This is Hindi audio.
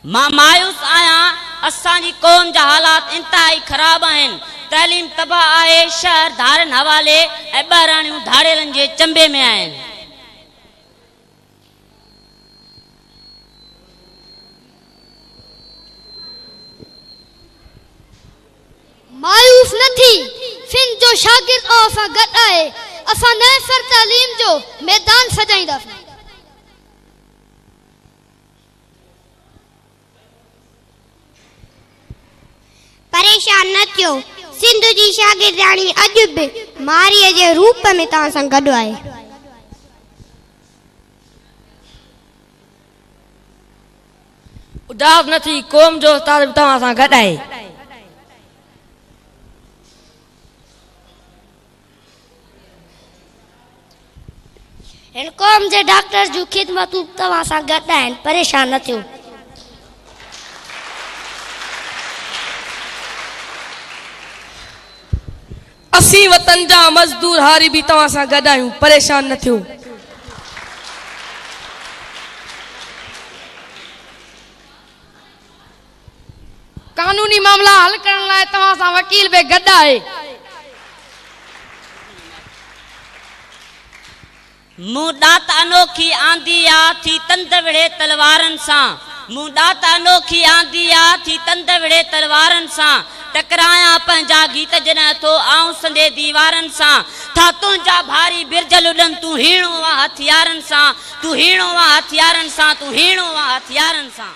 मां मायूस आया। असांजी कौम जा हालात इंतहाई खराब आहिनि। तालीम तबाह आहे। शहर धारनि हवाले ऐं ॿाराणियूं धाड़ेलनि जे चंबे में आहिनि। मायूस न थी। सिंध जो शागिर्द असां गॾु आहे। असां नए सर तालीम जो मैदान सजाईंदासीं। परेशान न थियो। सिंध जी शागिर्दाणी अॼु बि मारीअ जे रूप में तव्हां सां गॾु आहे। उदास न थी। क़ौम जो उस्ताद तव्हां सां गॾु आहे। हिन क़ौम जे डॉक्टर जूं ख़िदमतूं तव्हां सां गॾु आहिनि। परेशान न थियो। असी वतन जा मजदूर हारी भी तव्हां सां गॾु आहियूं। परेशान न थियो। कानूनी मामला हल करण लाइ तव्हां सां वकील भी गॾु आहे। मूं ॾात अनोखी आंदी आ थी तंद विढ़े तलवारनि सां। मूं ॾात अनोखी आंदी आ थी तंद विढ़े तलवारनि सां। टकराया पंहिंजा गीत जॾहिं थो आऊं संदे दीवारनि सां। था तुंहिंजा भारी बिरजल उॾनि तूं हीणो आ हथियारनि सां। तूं हीणो आ हथियारनि सां। तूं हीणो आ हथियारनि सां।